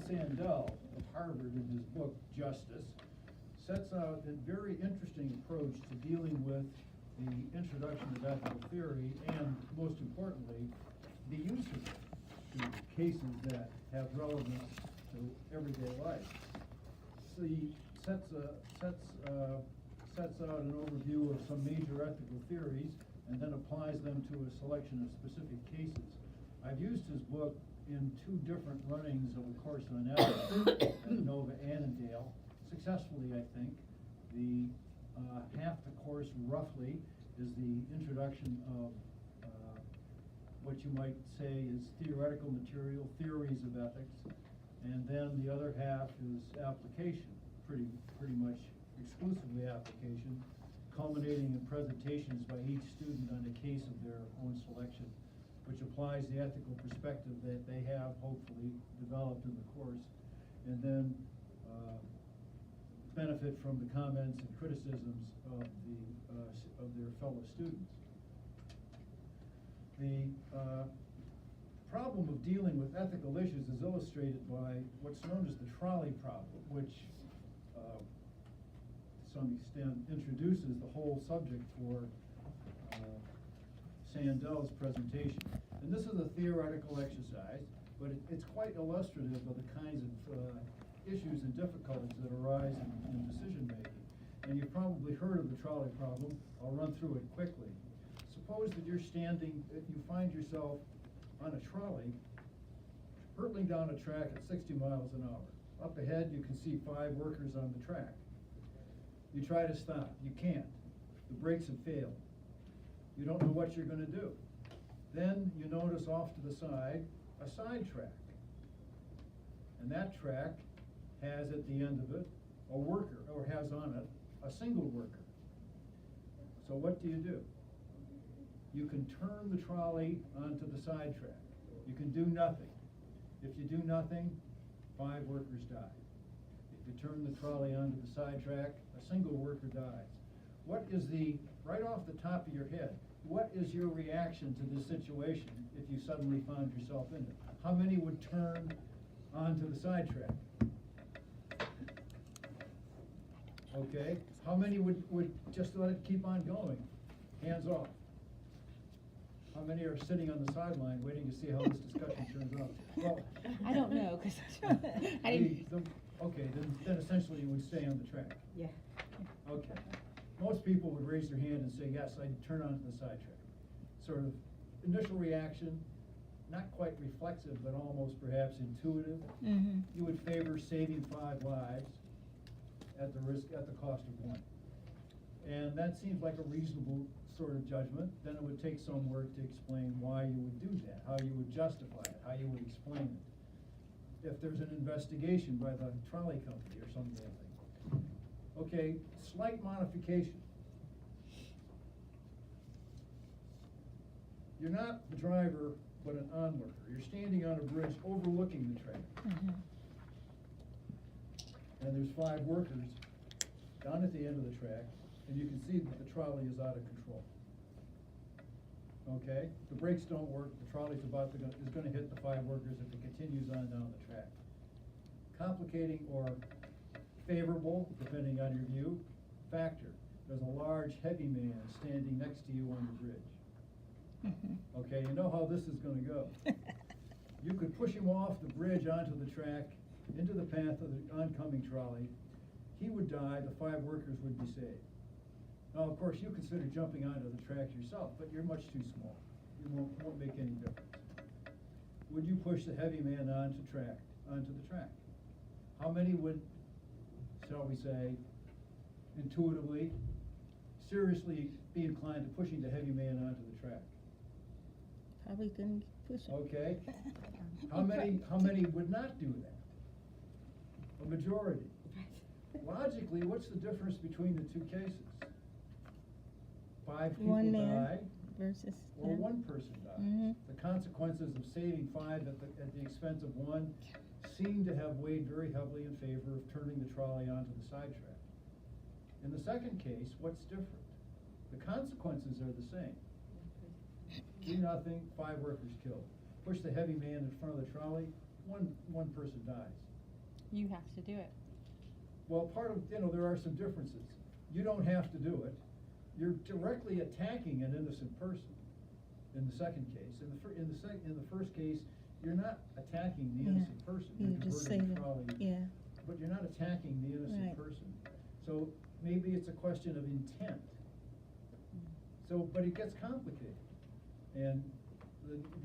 Sandel of Harvard, in his book Justice, sets out a very interesting approach to dealing with the introduction of ethical theory and, most importantly, the use of it to cases that have relevance to everyday life. So he sets out an overview of some major ethical theories and then applies them to a selection of specific cases. I've used his book in 2 different runnings of a course on ethics at Nova Annandale, successfully, I think. The half the course, roughly, is the introduction of what you might say is theoretical material, theories of ethics, and then the other half is application, pretty much exclusively application, culminating in presentations by each student on a case of their own selection, which applies the ethical perspective that they have hopefully developed in the course, and then benefit from the comments and criticisms of their fellow students. The problem of dealing with ethical issues is illustrated by what's known as the trolley problem, which to some extent introduces the whole subject for Sandel's presentation. And this is a theoretical exercise, but it's quite illustrative of the kinds of issues and difficulties that arise in decision making. And you've probably heard of the trolley problem. I'll run through it quickly. Suppose that you're standing, you find yourself on a trolley hurtling down a track at 60 miles an hour. Up ahead you can see 5 workers on the track. You try to stop, you can't. The brakes have failed. You don't know what you're going to do. Then you notice off to the side a side track. And that track has at the end of it a worker, or has on it a single worker. So what do? You can turn the trolley onto the side track. You can do nothing. If you do nothing, 5 workers die. If you turn the trolley onto the side track, a single worker dies. What is right off the top of your head, what is your reaction to this situation if you suddenly found yourself in it? How many would turn onto the side track? Okay, how many would just let it keep on going? Hands off. How many are sitting on the sideline waiting to see how this discussion turns out? Well, I don't know, because I didn't. Okay, then essentially you would stay on the track. Yeah. Okay. Most people would raise their hand and say, yes, I'd turn onto the side track. Sort of initial reaction, not quite reflexive, but almost perhaps intuitive. Mm-hmm. You would favor saving 5 lives at the cost of 1. And that seems like a reasonable sort of judgment. Then it would take some work to explain why you would do that, how you would justify it, how you would explain it. If there's an investigation by the trolley company or some damn thing. Okay, slight modification. You're not the driver, but an onlooker. You're standing on a bridge overlooking the track. Mm-hmm. And there's 5 workers down at the end of the track, and you can see that the trolley is out of control. Okay, the brakes don't work, the trolley's is going to hit the 5 workers if it continues on down the track. Complicating or favorable, depending on your view, factor. There's a large, heavy man standing next to you on the bridge. Mm-hmm. Okay, you know how this is going to go. You could push him off the bridge onto the track, into the path of the oncoming trolley. He would die, the 5 workers would be saved. Now, of course, you consider jumping onto the track yourself, but you're much too small. You won't make any difference. Would you push the heavy man onto the track? How many would, shall we say, intuitively, seriously be inclined to pushing the heavy man onto the track? Probably couldn't push it. Okay. How many would not do that? A majority. Logically, what's the difference between the 2 cases? 5 people One man die, versus or 1 person dies. Mm-hmm. The consequences of saving 5 at the expense of 1 seem to have weighed very heavily in favor of turning the trolley onto the sidetrack. In the second case, what's different? The consequences are the same. Do nothing, 5 workers killed. Push the heavy man in front of the trolley, one person dies. You have to do it. Well, part of, there are some differences. You don't have to do it. You're directly attacking an innocent person in the second case. In the first case, you're not attacking the innocent person. You You're just converting say the trolley. yeah. But you're not attacking the innocent Right. person. So maybe it's a question of intent. So, but it gets complicated. And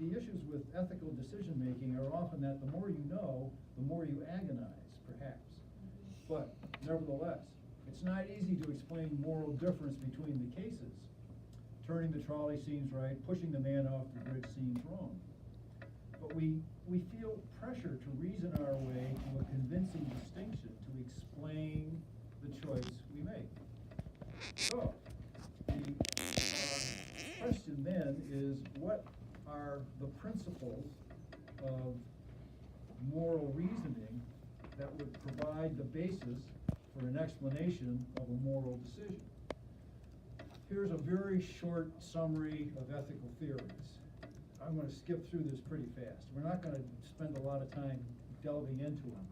the issues with ethical decision-making are often that the more you know, the more you agonize, perhaps. But nevertheless, it's not easy to explain moral difference between the cases. Turning the trolley seems right, pushing the man off the bridge seems wrong. But we feel pressure to reason our way to a convincing distinction to explain the choice we make. So, the question then is, what are the principles of moral reasoning that would provide the basis for an explanation of a moral decision? Here's a very short summary of ethical theories. I'm going to skip through this pretty fast. We're not going to spend a lot of time delving into them.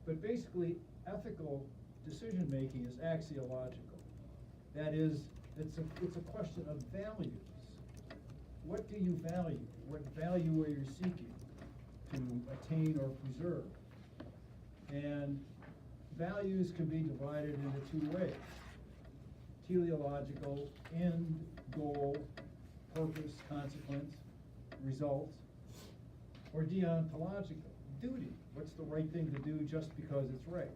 But basically, ethical decision-making is axiological. That is, it's a question of values. What do you value? What value are you seeking to attain or preserve? And values can be divided into two ways: teleological, end, goal, purpose, consequence, result, or deontological, duty. What's the right thing to do just because it's right?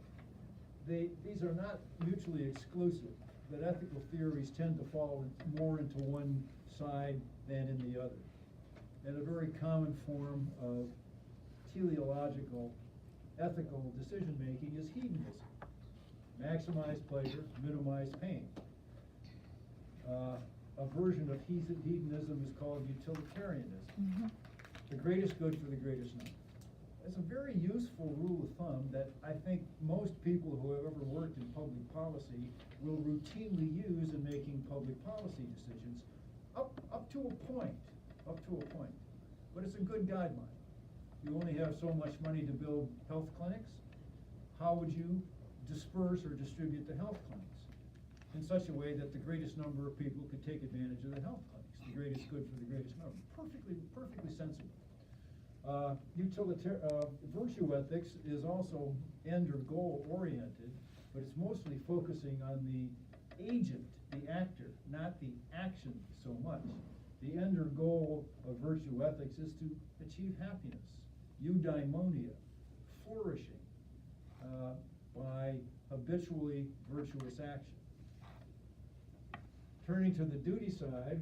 These are not mutually exclusive, but ethical theories tend to fall more into one side than in the other. And a very common form of teleological ethical decision-making is hedonism. Maximize pleasure, minimize pain. A version of hedonism is called utilitarianism. Mm-hmm. The greatest good for the greatest number. It's a very useful rule of thumb that I think most people who have ever worked in public policy will routinely use in making public policy decisions, up to a point. But it's a good guideline. You only have so much money to build health clinics. How would you disperse or distribute the health clinics in such a way that the greatest number of people could take advantage of the health clinics? The greatest good for the greatest number. Perfectly sensible. Virtue ethics is also end or goal oriented, but it's mostly focusing on the agent, the actor, not the action so much. The end or goal of virtue ethics is to achieve happiness, eudaimonia, flourishing by habitually virtuous action. Turning to the duty side,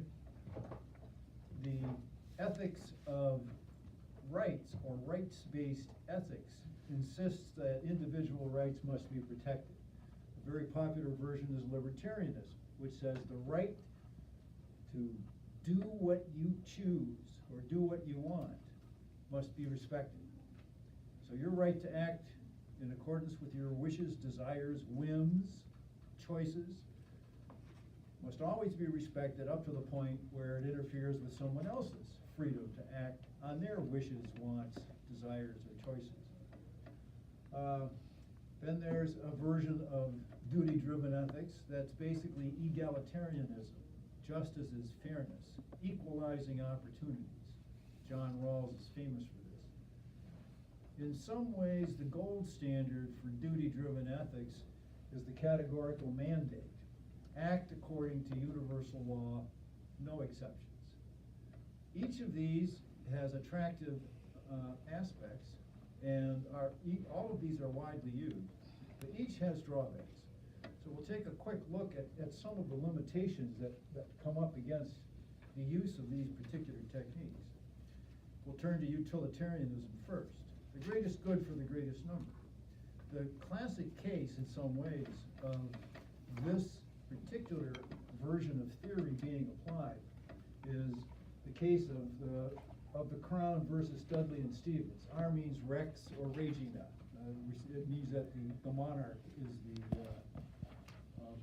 the ethics of rights, or rights-based ethics, insists that individual rights must be protected. A very popular version is libertarianism, which says the right to do what you choose or do what you want must be respected. So your right to act in accordance with your wishes, desires, whims, choices must always be respected up to the point where it interferes with someone else's freedom to act on their wishes, wants, desires, or choices. Then there's a version of duty-driven ethics that's basically egalitarianism. Justice is fairness, equalizing opportunities. John Rawls is famous for this. In some ways, the gold standard for duty-driven ethics is the categorical mandate. Act according to universal law, no exceptions. Each of these has attractive aspects, and all of these are widely used, but each has drawbacks. So we'll take a quick look at some of the limitations that come up against the use of these particular techniques. We'll turn to utilitarianism first. The greatest good for the greatest number. The classic case, in some ways, of this particular version of theory being applied is the case of the Crown versus Dudley and Stevens. R means rex or regina. It means that the monarch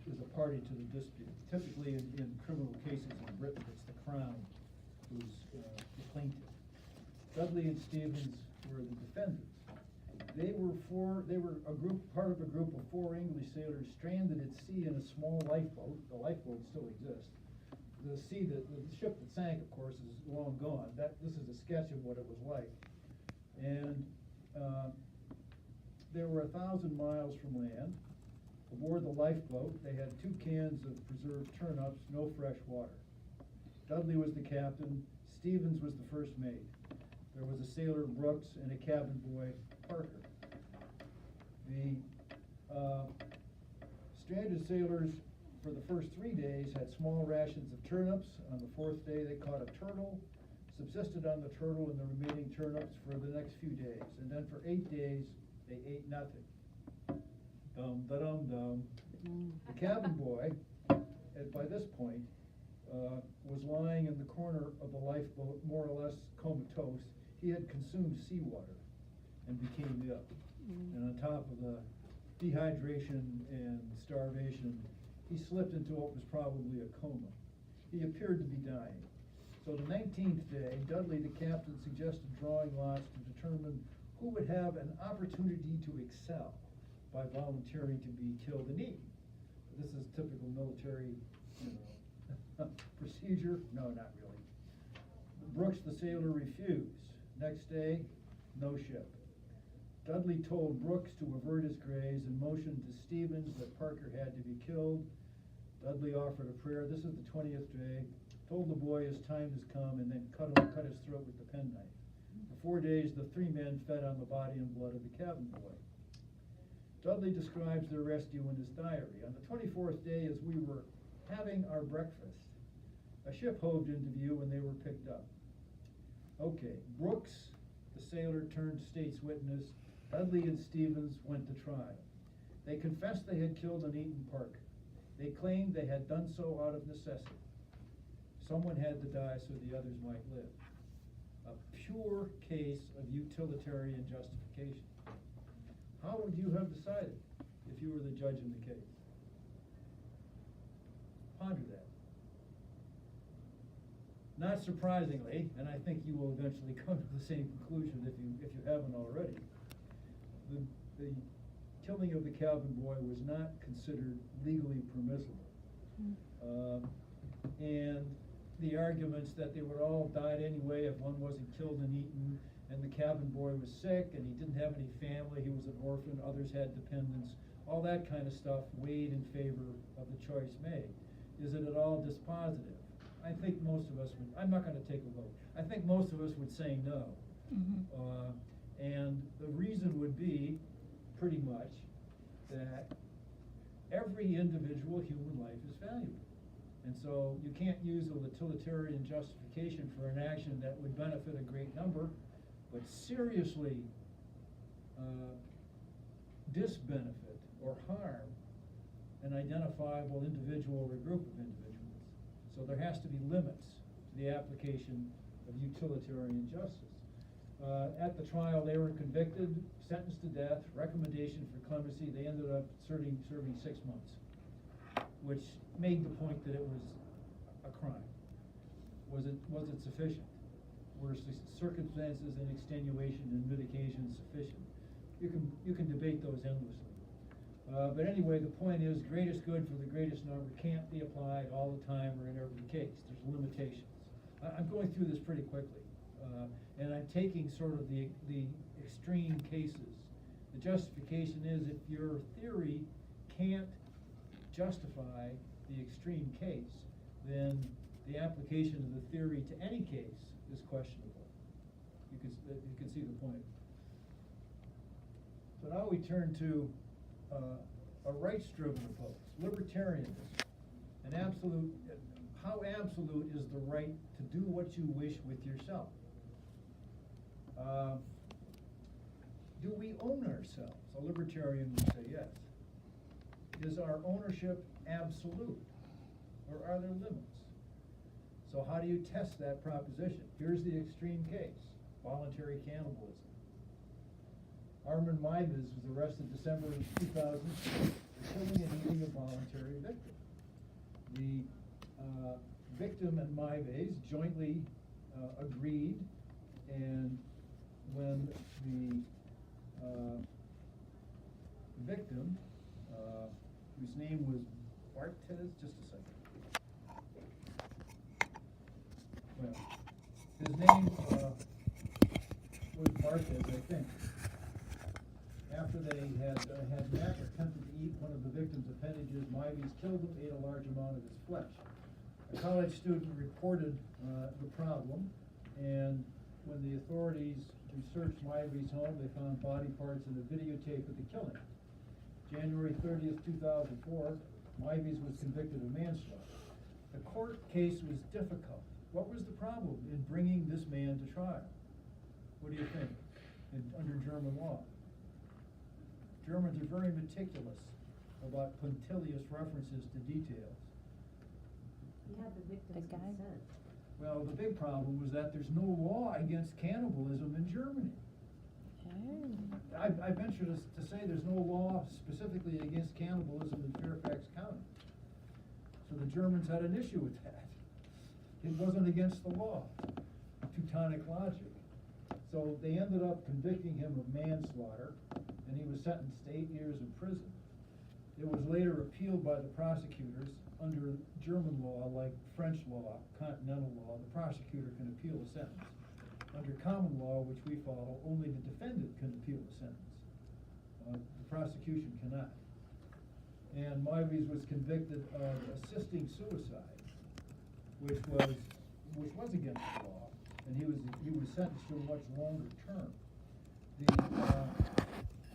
is a party to the dispute. Typically in criminal cases in Britain, it's the Crown who's the plaintiff. Dudley and Stevens were the defendants. They were part of a group of 4 English sailors stranded at sea in a small lifeboat. The lifeboat still exists. The ship that sank, of course, is long gone. This is a sketch of what it was like. And they were 1,000 miles from land. Aboard the lifeboat, they had 2 cans of preserved turnips, no fresh water. Dudley was the captain. Stevens was the first mate. There was a sailor, Brooks, and a cabin boy, Parker. The stranded sailors, for the first 3 days, had small rations of turnips. On the 4th day, they caught a turtle, subsisted on the turtle and the remaining turnips for the next few days. And then for 8 days, they ate nothing. Dum-da-dum-dum. The cabin boy, by this point, was lying in the corner of the lifeboat, more or less comatose. He had consumed seawater and became ill. And on top of the dehydration and starvation, he slipped into what was probably a coma. He appeared to be dying. So the 19th day, Dudley, the captain, suggested drawing lots to determine who would have an opportunity to excel by volunteering to be killed and eaten. This is typical military, procedure. No, not really. Brooks, the sailor, refused. Next day, no ship. Dudley told Brooks to avert his gaze and motioned to Stevens that Parker had to be killed. Dudley offered a prayer. This is the 20th day. Told the boy his time has come, and then cut his throat with the penknife. For 4 days, the 3 men fed on the body and blood of the cabin boy. Dudley describes their rescue in his diary. On the 24th day, as we were having our breakfast, a ship hove into view and they were picked up. Okay, Brooks, the sailor turned state's witness. Dudley and Stevens went to trial. They confessed they had killed and eaten Parker. They claimed they had done so out of necessity. Someone had to die so the others might live. A pure case of utilitarian justification. How would you have decided if you were the judge in the case? Ponder that. Not surprisingly, and I think you will eventually come to the same conclusion if you haven't already, the killing of the cabin boy was not considered legally permissible. And the arguments that they would all died anyway if one wasn't killed and eaten, and the cabin boy was sick and he didn't have any family, he was an orphan, others had dependents, all that kind of stuff weighed in favor of the choice made. Is it at all dispositive? I think most of us would, I'm not going to take a vote, I think most of us would say no. And the reason would be, pretty much, that every individual human life is valuable. And so you can't use a utilitarian justification for an action that would benefit a great number, but seriously disbenefit or harm an identifiable individual or group of individuals. So there has to be limits to the application of utilitarian justice. At the trial, they were convicted, sentenced to death, recommendation for clemency. They ended up serving 6 months, which made the point that it was a crime. Was it sufficient? Were circumstances and extenuation and mitigation sufficient? You can debate those endlessly. But anyway, the point is, greatest good for the greatest number can't be applied all the time or in every case. There's limitations. I'm going through this pretty quickly, and I'm taking sort of the extreme cases. The justification is if your theory can't justify the extreme case, then the application of the theory to any case is questionable. You can see the point. So now we turn to a rights-driven approach, libertarianism. How absolute is the right to do what you wish with yourself? Do we own ourselves? A libertarian would say yes. Is our ownership absolute, or are there limits? So how do you test that proposition? Here's the extreme case, voluntary cannibalism. Armin Maivis was arrested December 2006 for killing and eating a voluntary victim. The victim and Maivis jointly agreed, and when the victim, whose name was Bartez, just a second. Well, his name was Bartez, I think. After they had Mac attempted to eat one of the victim's appendages, Myvies killed him, ate a large amount of his flesh. A college student reported the problem, and when the authorities researched Myvies' home, they found body parts and a videotape of the killing. January 30th, 2004, Myvies was convicted of manslaughter. The court case was difficult. What was the problem in bringing this man to trial? What do you think, under German law? Germans are very meticulous about punctilious references to details. You have the victim's consent. Well, the big problem was that there's no law against cannibalism in Germany. Oh. I venture to say there's no law specifically against cannibalism in Fairfax County. So the Germans had an issue with that. It wasn't against the law. Teutonic logic. So they ended up convicting him of manslaughter, and he was sentenced to 8 years in prison. It was later appealed by the prosecutors. Under German law, like French law, continental law, the prosecutor can appeal a sentence. Under common law, which we follow, only the defendant can appeal a sentence. The prosecution cannot. And Myvies was convicted of assisting suicide, which was against the law, and he was sentenced to a much longer term.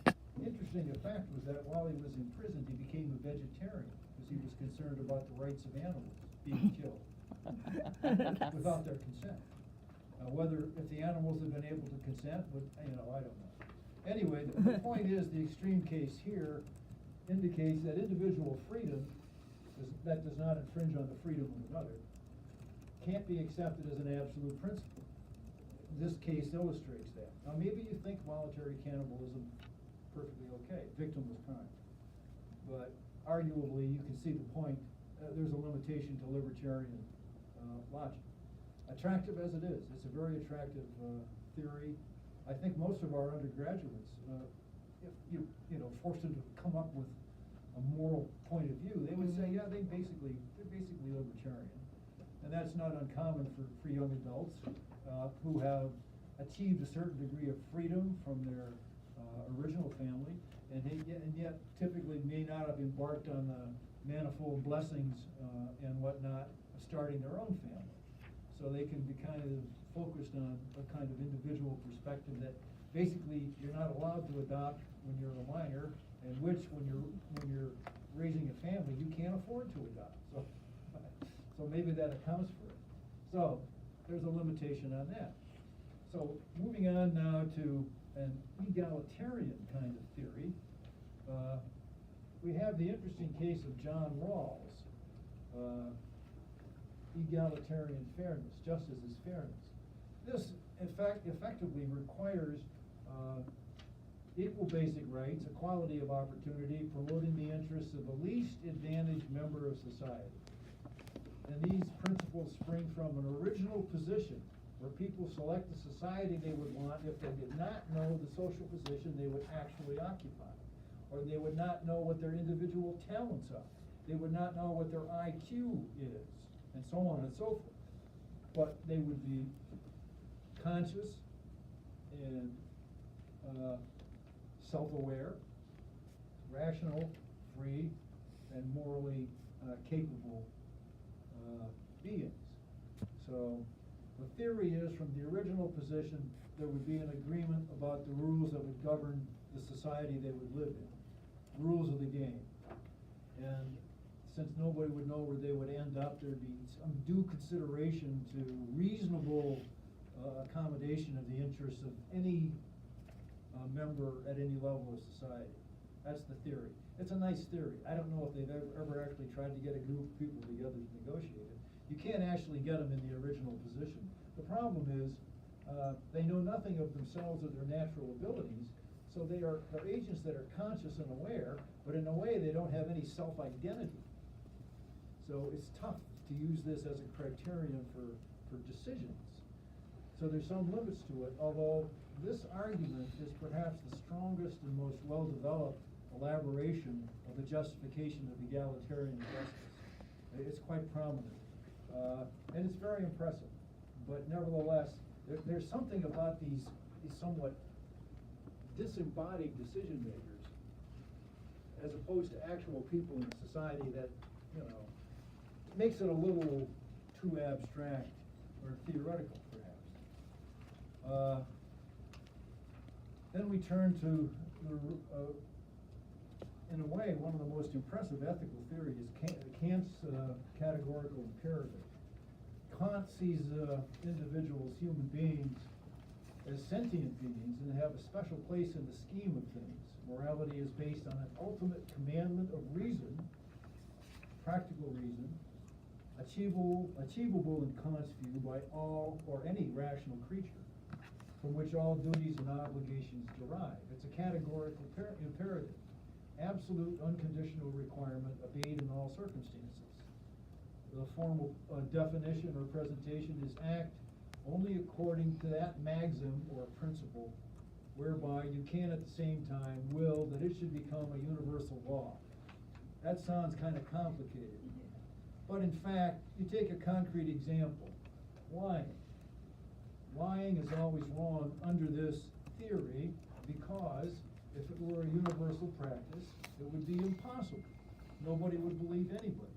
The interesting effect was that while he was imprisoned, he became a vegetarian because he was concerned about the rights of animals being killed without their consent. Whether if the animals had been able to consent, I don't know. Anyway, the point is the extreme case here indicates that individual freedom that does not infringe on the freedom of another can't be accepted as an absolute principle. This case illustrates that. Now maybe you think voluntary cannibalism perfectly okay, victimless crime, but arguably you can see the point. There's a limitation to libertarian logic. Attractive as it is, it's a very attractive theory. I think most of our undergraduates, if you forced them to come up with a moral point of view, they would say, yeah, they're basically libertarian, and that's not uncommon for young adults who have achieved a certain degree of freedom from their original family, and yet typically may not have embarked on the manifold blessings and whatnot of starting their own family. So they can be kind of focused on a kind of individual perspective that basically you're not allowed to adopt when you're a minor, and which when you're raising a family you can't afford to adopt. So maybe that accounts for it. So there's a limitation on that. So moving on now to an egalitarian kind of theory, we have the interesting case of John Rawls. Egalitarian fairness, justice is fairness. This, in fact, effectively requires equal basic rights, equality of opportunity, promoting the interests of the least advantaged member of society. And these principles spring from an original position where people select the society they would want if they did not know the social position they would actually occupy, or they would not know what their individual talents are. They would not know what their IQ is, and so on and so forth. But they would be conscious and self-aware, rational, free, and morally capable beings. So the theory is, from the original position, there would be an agreement about the rules that would govern the society they would live in, rules of the game. And since nobody would know where they would end up, there'd be some due consideration to reasonable accommodation of the interests of any member at any level of society. That's the theory. It's a nice theory. I don't know if they've ever actually tried to get a group of people together to negotiate it. You can't actually get them in the original position. The problem is they know nothing of themselves or their natural abilities, so they're agents that are conscious and aware, but in a way they don't have any self-identity. So it's tough to use this as a criterion for decisions. So there's some limits to it, although this argument is perhaps the strongest and most well-developed elaboration of the justification of egalitarian justice. It's quite prominent, and it's very impressive. But nevertheless, there's something about these somewhat disembodied decision makers, as opposed to actual people in society, that, you know, makes it a little too abstract or theoretical, perhaps. Then we turn to, in a way, one of the most impressive ethical theories is Kant's categorical imperative. Kant sees individuals, human beings, as sentient beings and have a special place in the scheme of things. Morality is based on an ultimate commandment of reason, practical reason, achievable in Kant's view by all or any rational creature, from which all duties and obligations derive. It's a categorical imperative, absolute unconditional requirement obeyed in all circumstances. The formal definition or presentation is act only according to that maxim or principle whereby you can at the same time will that it should become a universal law. That sounds kind of complicated. But in fact, you take a concrete example, lying. Lying is always wrong under this theory because if it were a universal practice, it would be impossible. Nobody would believe anybody.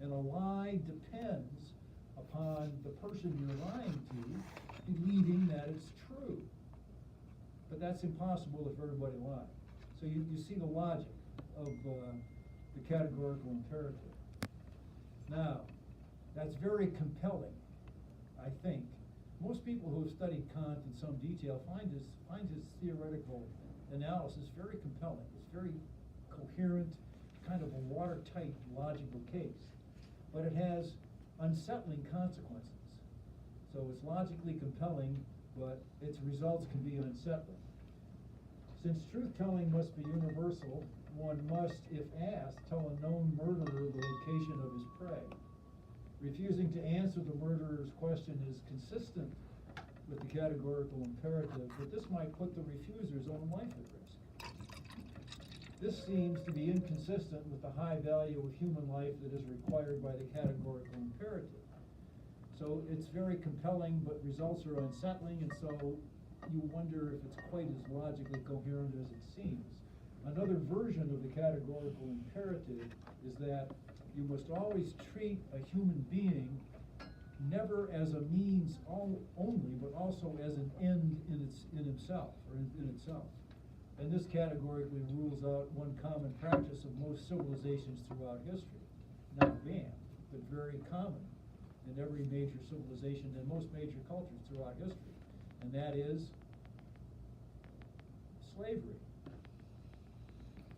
And a lie depends upon the person you're lying to believing that it's true. But that's impossible if everybody lies. So you see the logic of the categorical imperative. Now, that's very compelling, I think. Most people who have studied Kant in some detail find his theoretical analysis very compelling. It's very coherent, kind of a watertight logical case. But it has unsettling consequences. So it's logically compelling, but its results can be unsettling. Since truth-telling must be universal, one must, if asked, tell a known murderer the location of his prey. Refusing to answer the murderer's question is consistent with the categorical imperative, but this might put the refuser's own life at risk. This seems to be inconsistent with the high value of human life that is required by the categorical imperative. So it's very compelling, but results are unsettling, and so you wonder if it's quite as logically coherent as it seems. Another version of the categorical imperative is that you must always treat a human being never as a means only, but also as an end in himself, or in itself. And this categorically rules out one common practice of most civilizations throughout history. Not banned, but very common in every major civilization and most major cultures throughout history. And that is slavery.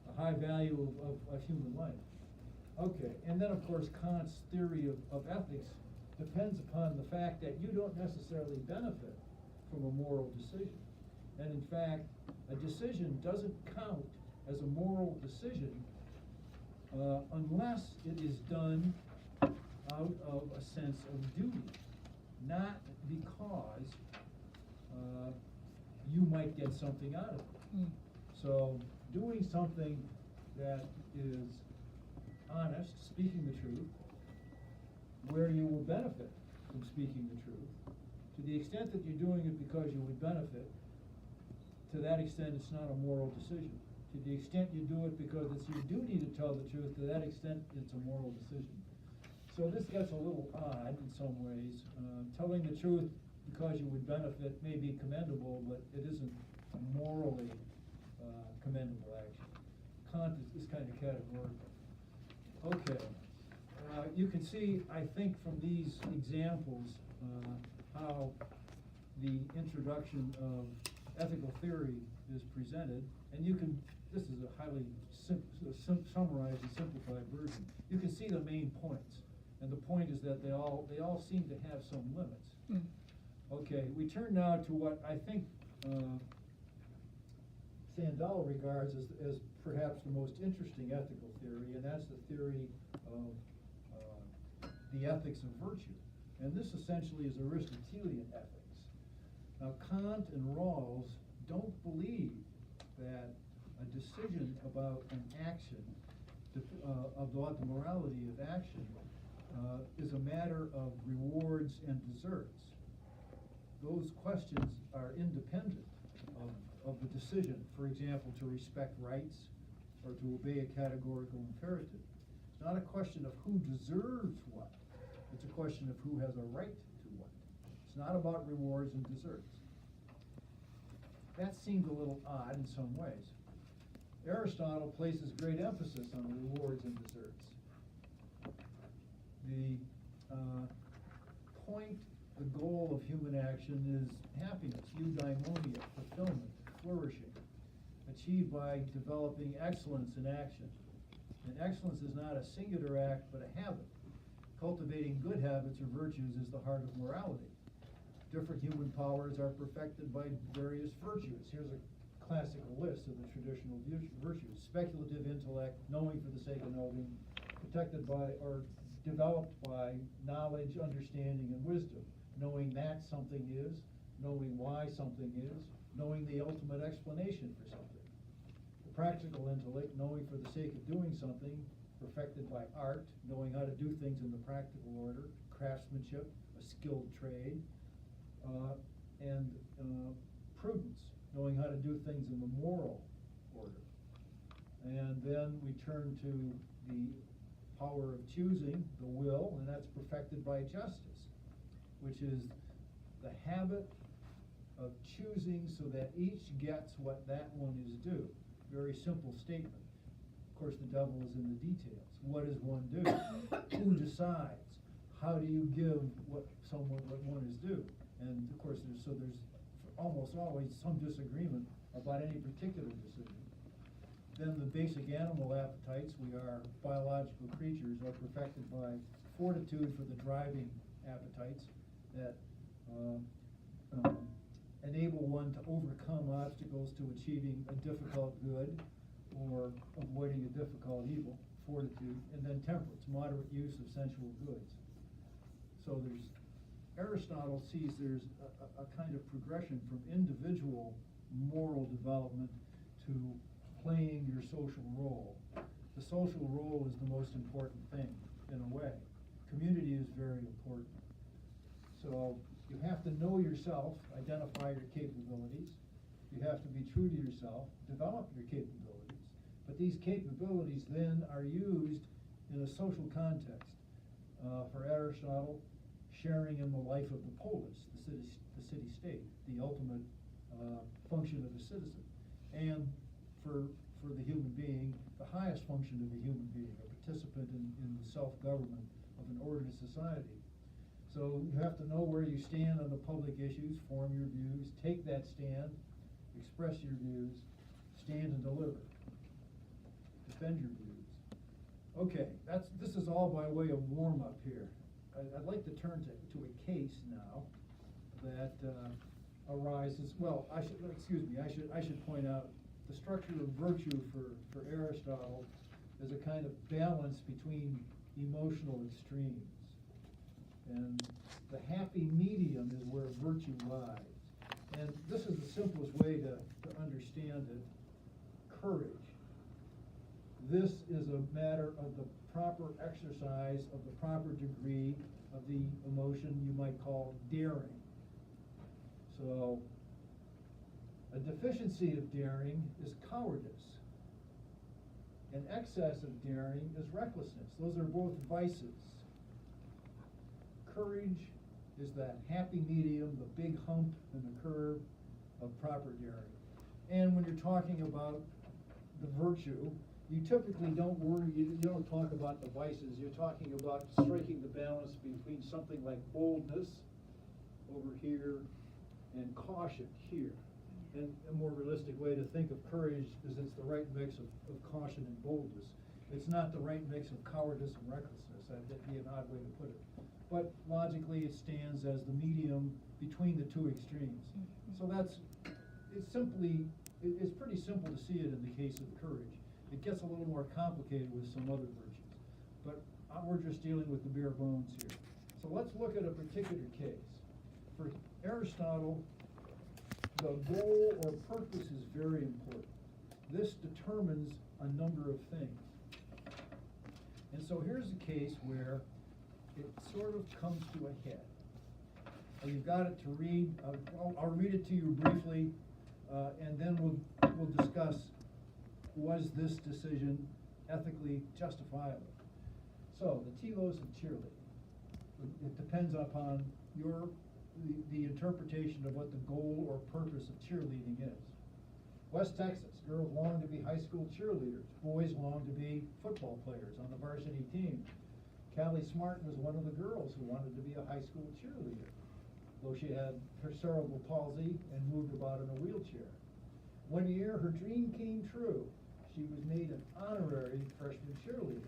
The high value of human life. Okay, and then of course Kant's theory of ethics depends upon the fact that you don't necessarily benefit from a moral decision. And in fact, a decision doesn't count as a moral decision unless it is done out of a sense of duty, not because you might get something out of it. So doing something that is honest, speaking the truth, where you will benefit from speaking the truth, to the extent that you're doing it because you would benefit, to that extent it's not a moral decision. To the extent you do it because it's your duty to tell the truth, to that extent it's a moral decision. So this gets a little odd in some ways. Telling the truth because you would benefit may be commendable, but it isn't a morally commendable action. Kant is kind of categorical. Okay. You can see, I think, from these examples how the introduction of ethical theory is presented, and you can, this is a highly summarized and simplified version. You can see the main points, and the point is that they all seem to have some limits. Okay, we turn now to what I think Sandel regards as perhaps the most interesting ethical theory, and that's the theory of the ethics of virtue. And this essentially is Aristotelian ethics. Now, Kant and Rawls don't believe that a decision about an action, about the morality of action, is a matter of rewards and deserts. Those questions are independent of the decision, for example, to respect rights or to obey a categorical imperative. It's not a question of who deserves what. It's a question of who has a right to what. It's not about rewards and deserts. That seemed a little odd in some ways. Aristotle places great emphasis on rewards and deserts. The point, the goal of human action is happiness, eudaimonia, fulfillment, flourishing, achieved by developing excellence in action. And excellence is not a singular act, but a habit. Cultivating good habits or virtues is the heart of morality. Different human powers are perfected by various virtues. Here's a classical list of the traditional virtues. Speculative intellect, knowing for the sake of knowing, protected by or developed by knowledge, understanding, and wisdom. Knowing that something is, knowing why something is, knowing the ultimate explanation for something. The practical intellect, knowing for the sake of doing something, perfected by art, knowing how to do things in the practical order, craftsmanship, a skilled trade, and prudence, knowing how to do things in the moral order. And then we turn to the power of choosing, the will, and that's perfected by justice, which is the habit of choosing so that each gets what that one is due. Very simple statement. Of course, the devil is in the details. What does one do? Who decides? How do you give what one is due? And of course, there's almost always some disagreement about any particular decision. Then the basic animal appetites, we are biological creatures, are perfected by fortitude for the driving appetites that enable one to overcome obstacles to achieving a difficult good or avoiding a difficult evil, fortitude, and then temperance, moderate use of sensual goods. So Aristotle sees there's a kind of progression from individual moral development to playing your social role. The social role is the most important thing, in a way. Community is very important. So you have to know yourself, identify your capabilities. You have to be true to yourself, develop your capabilities. But these capabilities then are used in a social context. For Aristotle, sharing in the life of the polis, the city-state, the ultimate function of a citizen. And for the human being, the highest function of a human being, a participant in the self-government of an ordered society. So you have to know where you stand on the public issues, form your views, take that stand, express your views, stand and deliver, defend your views. Okay, this is all by way of warm-up here. I'd like to turn to a case now that arises. Well, I should point out the structure of virtue for Aristotle is a kind of balance between emotional extremes. And the happy medium is where virtue lies. And this is the simplest way to understand it. Courage. This is a matter of the proper exercise of the proper degree of the emotion you might call daring. So, a deficiency of daring is cowardice. An excess of daring is recklessness. Those are both vices. Courage is that happy medium, the big hump in the curve of proper daring. And when you're talking about the virtue, you typically don't talk about the vices. You're talking about striking the balance between something like boldness over here and caution here. And a more realistic way to think of courage is it's the right mix of caution and boldness. It's not the right mix of cowardice and recklessness. That'd be an odd way to put it. But logically it stands as the medium between the two extremes. So it's pretty simple to see it in the case of courage. It gets a little more complicated with some other virtues. But we're just dealing with the bare bones here. So let's look at a particular case. For Aristotle, the goal or purpose is very important. this determines a number of things. And so here's a case where it sort of comes to a head. You've got it to read. I'll read it to you briefly, and then we'll discuss, was this decision ethically justifiable? So the telos of cheerleading. It depends upon the interpretation of what the goal or purpose of cheerleading is. West Texas, girls long to be high school cheerleaders. Boys long to be football players on the varsity team. Callie Smart was one of the girls who wanted to be a high school cheerleader, though she had her cerebral palsy and moved about in a wheelchair. One year, her dream came true. She was made an honorary freshman cheerleader.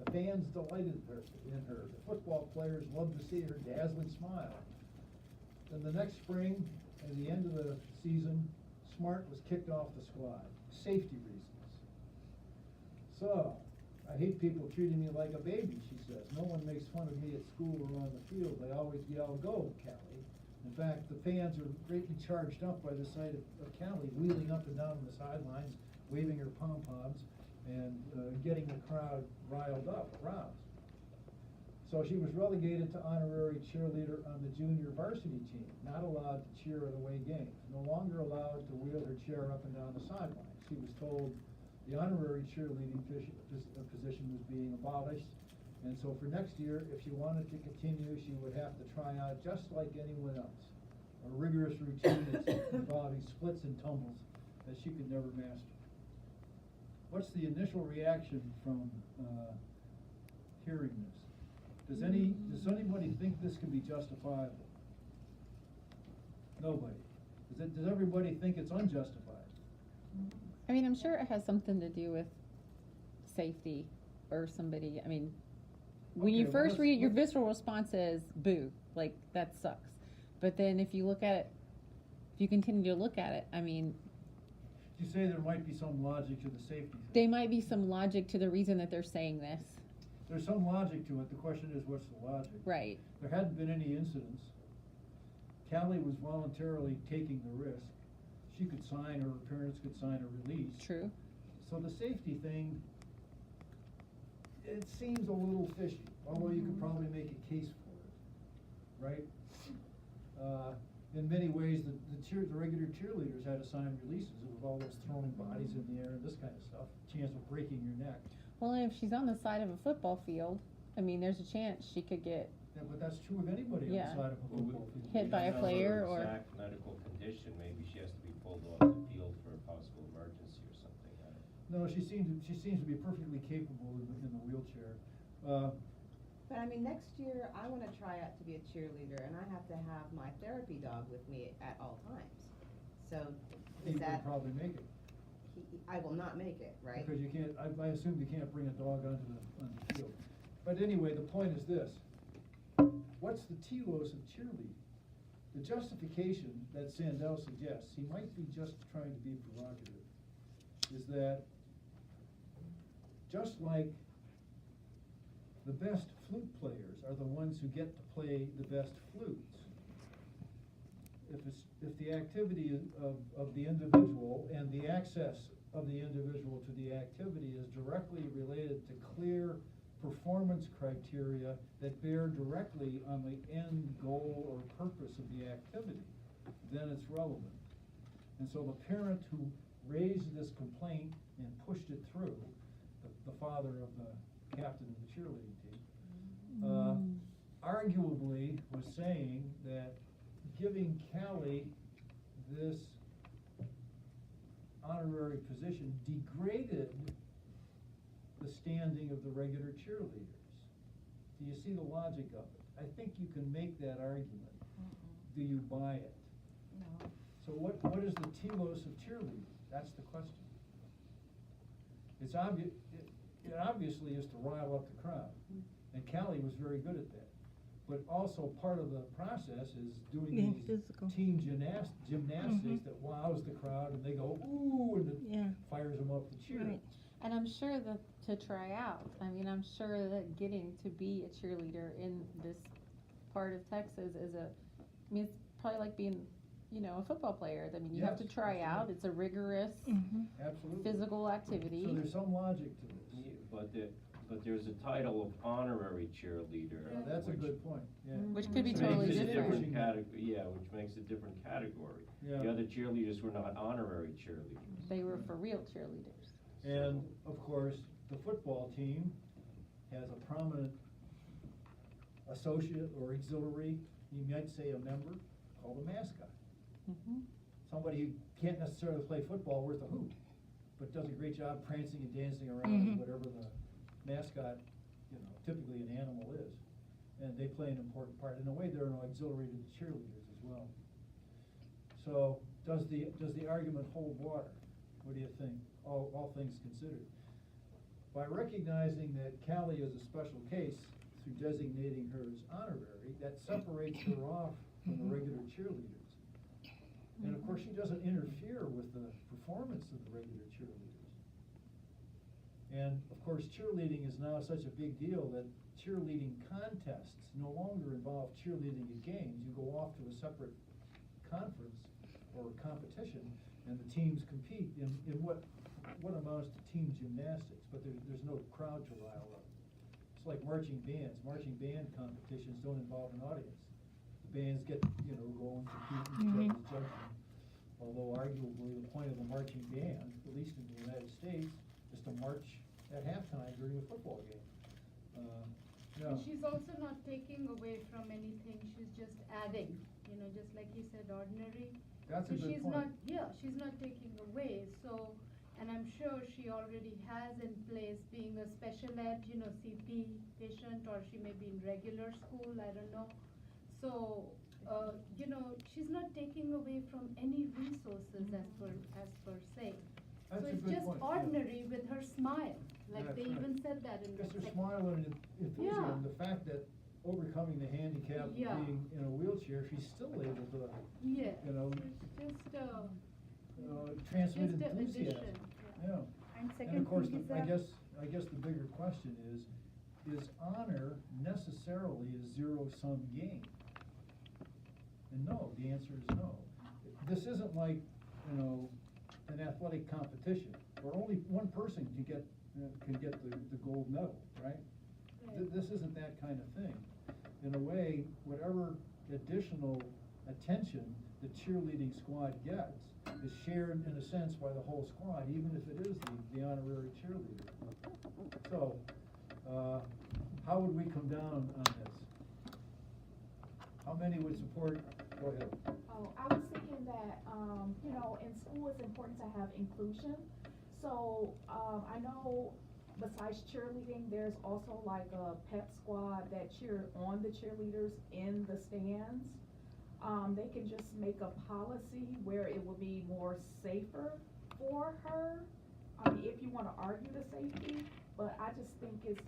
The fans delighted in her. The football players loved to see her dazzling smile. Then the next spring, at the end of the season, Smart was kicked off the squad. Safety reasons. So, I hate people treating me like a baby, she says. No one makes fun of me at school or on the field. They always yell, "Go, Callie." In fact, the fans are greatly charged up by the sight of Callie wheeling up and down the sidelines, waving her pom-poms, and getting the crowd riled up, aroused. So she was relegated to honorary cheerleader on the junior varsity team, not allowed to cheer at away games, no longer allowed to wheel her chair up and down the sidelines. She was told the honorary cheerleading position was being abolished, and so for next year, if she wanted to continue, she would have to try out just like anyone else, a rigorous routine involving splits and tumbles that she could never master. What's the initial reaction from hearing this? Does anybody think this can be justifiable? Nobody. Does everybody think it's unjustified? I mean, I'm sure it has something to do with safety or somebody. I mean, when you first read it, your visceral response is boo, like that sucks. But then if you look at it, if you continue to look at it, I mean, You say there might be some logic to the safety thing. there might be some logic to the reason that they're saying this. There's some logic to it. The question is, what's the logic? Right. There hadn't been any incidents. Callie was voluntarily taking the risk. She could sign, or her parents could sign a release. True. So the safety thing, it seems a little fishy, although you could probably make a case for it, right? In many ways, the regular cheerleaders had to sign releases with all those throwing bodies in the air and this kind of stuff, chance of breaking your neck. Well, if she's on the side of a football field, I mean, there's a chance she could get Yeah, but that's true of anybody on Yeah. the side of a football field. Hit by a player or- Exact medical condition, maybe she has to be pulled off the field for a possible emergency or something. I don't know. No, she seems to be perfectly capable in the wheelchair. But I mean, next year, I wanna try out to be a cheerleader, and I have to have my therapy dog with me at all times. So, He is would that, probably make it. I will not make it, right? Because you can't, I assume you can't bring a dog on the field. But anyway, the point is this. What's the telos of cheerleading? The justification that Sandel suggests, he might be just trying to be provocative, is that just like the best flute players are the ones who get to play the best flutes, if the activity of the individual and the access of the individual to the activity is directly related to clear performance criteria that bear directly on the end goal or purpose of the activity, then it's relevant. And so the parent who raised this complaint and pushed it through, the father of the captain of the cheerleading team, arguably was saying that giving Callie this honorary position degraded the standing of the regular cheerleaders. Do you see the logic of it? I think you can make that argument. Do you buy it? No. So what is the telos of cheerleading? That's the question. It's obvious. It obviously is to rile up the crowd, and Callie was very good at that. But also part of the process is doing these physical. team gymnastics that wows the crowd, and they go ooh, and it fires them up to cheer. Right. And I'm sure that to try out, I mean, I'm sure that getting to be a cheerleader in this part of Texas is I mean, it's probably like being you know, a football player. I mean, you have to Yes, try out, absolutely. it's a rigorous Absolutely. physical activity. So there's some logic to this. But there's a title of honorary cheerleader. Now, that's a which good point, yeah. Which could be makes totally it a different. different category, yeah, which makes a different category. Yeah. The other cheerleaders were not honorary cheerleaders. They were for real cheerleaders. And, of course, the football team has a prominent associate or auxiliary, you might say a member, called a mascot. Somebody who can't necessarily play football worth a hoot, but does a great job prancing and dancing around as whatever the mascot, you know, typically an animal is. And they play an important part. In a way, they're an auxiliary to the cheerleaders as well. So, does the argument hold water? What do you think, all things considered? By recognizing that Callie is a special case through designating her as honorary, that separates her off from the regular cheerleaders. And of course, she doesn't interfere with the performance of the regular cheerleaders. And of course, cheerleading is now such a big deal that cheerleading contests no longer involve cheerleading at games. You go off to a separate conference or competition, and the teams compete in what amounts to team gymnastics, but there's no crowd to rile up. It's like marching bands. Marching band competitions don't involve an audience. The bands get, you know, go and compete and judges judge them. Although arguably the point of a marching band, at least in the United States, is to march at halftime during a football game. And she's also not taking away from anything, she's just adding, you know, just like you said, ordinary. That's a So good she's point. not, yeah, she's not taking away, so, and I'm sure she already has in place being a special ed, you know, CP patient, or she may be in regular school, I don't know. So, you know, she's not taking away from any resources as per se. That's a So it's good just point, yeah. ordinary with her smile, like That's they right. even said that in the Just her second. smile and enthusiasm, Yeah. the fact that overcoming the handicap of Yeah. being in a wheelchair, she's still able to, Yeah, you know, it's just transmit just a enthusiasm. addition, Yeah. And And second of course, thing is I guess the bigger question is honor necessarily a zero-sum game? And no, the answer is no. This isn't like, you know, an athletic competition, where only one person can get the gold medal, right? This isn't that kind of thing. In a way, whatever additional attention the cheerleading squad gets is shared in a sense by the whole squad, even if it is the honorary cheerleader. So, how would we come down on this? How many would support, go ahead. Oh, I was thinking that, you know, in school it's important to have inclusion. So, I know besides cheerleading, there's also like a pep squad that cheer on the cheerleaders in the stands. They can just make a policy where it will be more safer for her. I mean, if you wanna argue the safety, but I just think it's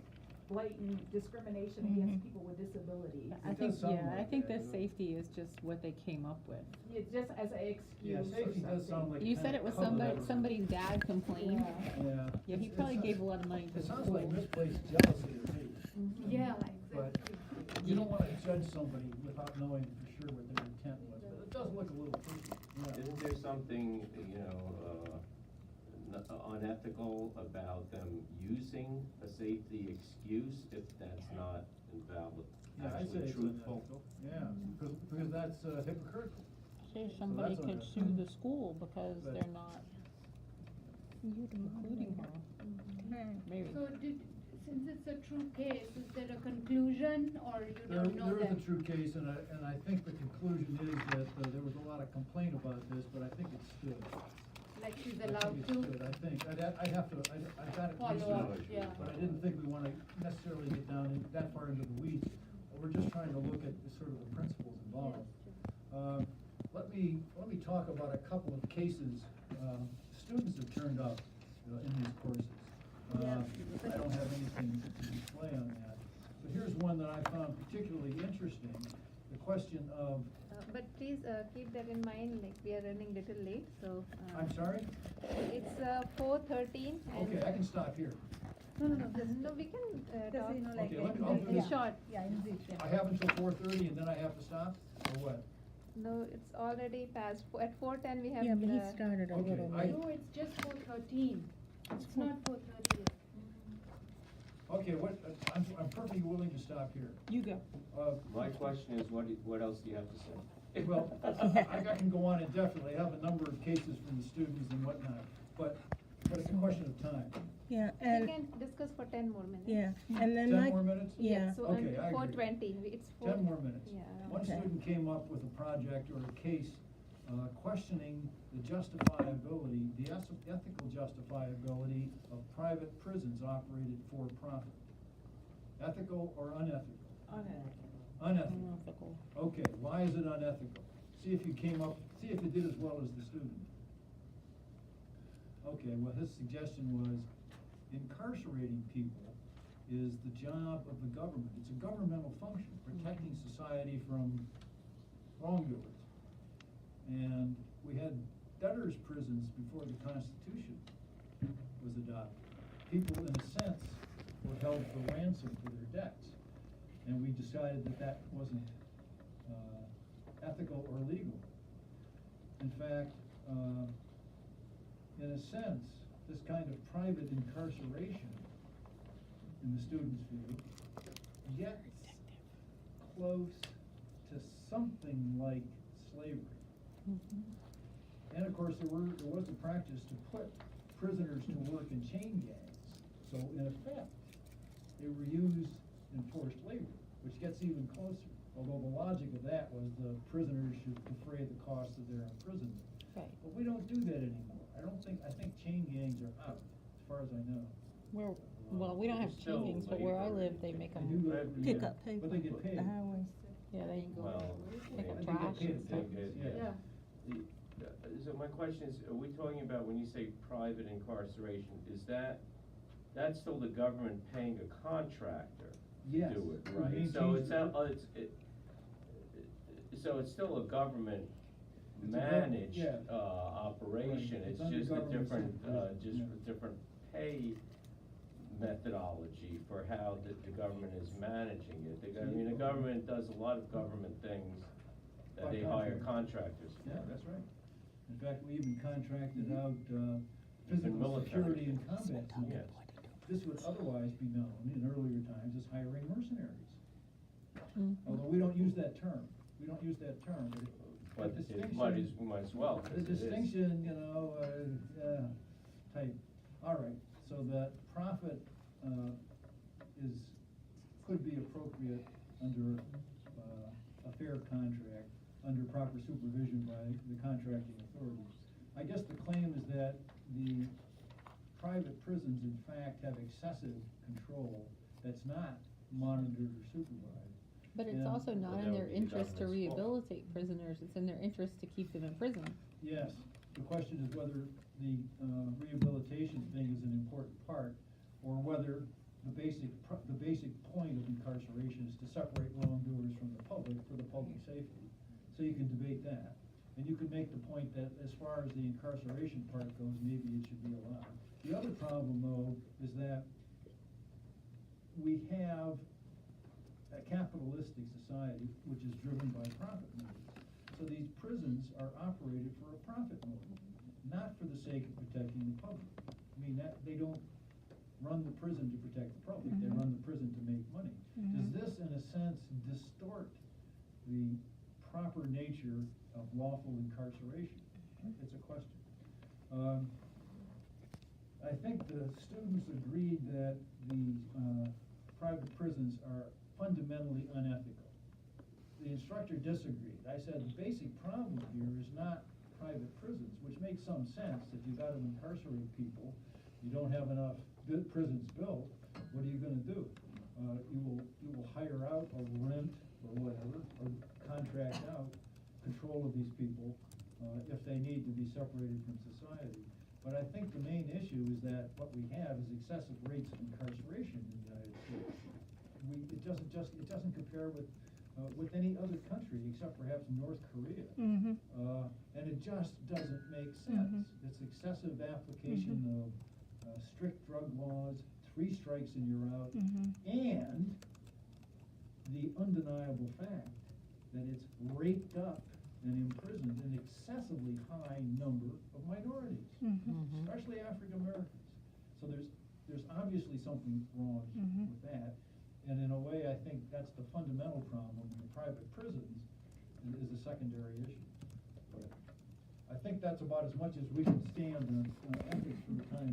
blatant discrimination against people with disabilities. I It think, does sound yeah, I like think that, the doesn't it? safety is just what they came up with. Yeah, just as an excuse Yeah, or safety does sound something. like. You kind said of it was cover somebody's dad complained. Yeah. Yeah. Yeah, he It's- probably it's- gave a lot of money to It the sounds like school. misplaced jealousy to me. yeah, But exactly. you don't wanna judge somebody without knowing for sure what their intent was, but it does look a little fishy, yeah. Isn't there something, you know, unethical about them using a safety excuse if that's not invalid, Yeah, I say actually it's truthful? unethical. Yeah, because that's hypocritical. Say somebody that's could okay. sue the school because But- they're not including her. Maybe. So since it's a true case, is there a conclusion or you don't know There is that? a true case, and I think the conclusion is that there was a lot of complaint about this, but I think it stood. Like she's I allowed think it to stood. I think, I'd have to, I've got it follow up, researched, yeah. but I didn't think we wanna necessarily get down that far into the weeds. We're just trying to look at the sort of the principles involved. Let me talk about a couple of cases, students have turned up in these courses. I don't have anything to display on that, but here's one that I found particularly interesting, the question of, But please keep that in mind, like we are running little late, so. I'm sorry? It's 4:13 and. Okay, I can stop here. No, we can talk. you know, like Okay, I'll do It's this. short. Yeah, in this, yeah. I have until 4:30 and then I have to stop, or what? No, it's already past, at 4:10 we have Yeah, but he the. started a Okay, little I- late. No, it's just 4:13. It's not 4:30 yet. Okay, I'm perfectly willing to stop here. You go. My question is, what else do you have to say? Well, I can go on indefinitely, I have a number of cases from the students and whatnot, but it's a question of time. Yeah, We and, can discuss for 10 more minutes. yeah, and then 10 my, more minutes? yeah. So Okay, until I agree. 4:20, it's 4. 10 more minutes. Yeah. One Okay. student came up with a project or a case questioning the justifiability, the ethical justifiability of private prisons operated for profit. Ethical or unethical? Unethical. Unethical. Okay, why is it unethical? See if you did as well as the student. Okay, well, his suggestion was incarcerating people is the job of the government. It's a governmental function, protecting society from wrongdoers. And we had debtors' prisons before the Constitution was adopted. People, in a sense, were held for ransom for their debts. And we decided that wasn't ethical or legal. In fact, in a sense, this kind of private incarceration, in the student's view, gets close to something like slavery. And of course, there was a practice to put prisoners to work in chain gangs. So in effect, they were used in forced labor, which gets even closer. Although the logic of that was the prisoners should defray the cost of their imprisonment. Right. But we don't do that anymore. I think chain gangs are out, as far as I know. Well, we don't have It's still chainings, but where I labor. live, they make They them. do Pick yeah, up paper. but they get paid. The highways. Yeah, they Well, pick up They get trash paid and a stuff. pittance, Yeah. So my question is, are we talking about, when you say private incarceration, that's still the government paying a contractor to Yes, do it, who right? So maintains it's, so it's still a government It's a gov- managed, yeah. operation, Right, it's it's under just a government different, supervision, yeah. different pay methodology for how the government is managing it. I mean, the government does a lot of government things that By they hire contract. contractors for. Yeah, that's right. In fact, we even contracted out, Even physical military. security and combat teams. Yes. This would otherwise be known in earlier times as hiring mercenaries. Although we don't use that term, but But the it distinction. might as well, 'cause The it is. distinction, type, all right, so that profit, could be appropriate under, a fair contract, under proper supervision by the contracting authorities. I guess the claim is that the private prisons in fact have excessive control that's not monitored or supervised. But it's Yeah. also not Well, in that their would be the interest to government's fault. rehabilitate prisoners, it's in their interest to keep them in prison. Yes, the question is whether the rehabilitation thing is an important part, or whether the basic point of incarceration is to separate wrongdoers from the public for the public safety. So you can debate that. And you can make the point that as far as the incarceration part goes, maybe it should be allowed. The other problem, though, is that we have a capitalistic society which is driven by profit motives. So these prisons are operated for a profit motive, not for the sake of protecting the public. I mean, they don't run the prison to protect the public, they run the prison to make money. Does this, in a sense, distort the proper nature of lawful incarceration? It's a question. I think the students agreed that the private prisons are fundamentally unethical. The instructor disagreed. I said the basic problem here is not private prisons, which makes some sense. If you've got to incarcerate people, you don't have enough prisons built, what are you gonna do? You will hire out or rent or whatever, or contract out control of these people, if they need to be separated from society. But I think the main issue is that what we have is excessive rates of incarceration in the United States. It doesn't compare with any other country except perhaps North Korea. And it just doesn't make sense. It's excessive application of strict drug laws, 3 strikes and you're out, and the undeniable fact that it's raped up and imprisoned an excessively high number of minorities, especially African Americans. So there's obviously something wrong with that. And in a way, I think that's the fundamental problem in the private prisons is a secondary issue. But I think that's about as much as we can stand on ethics for the time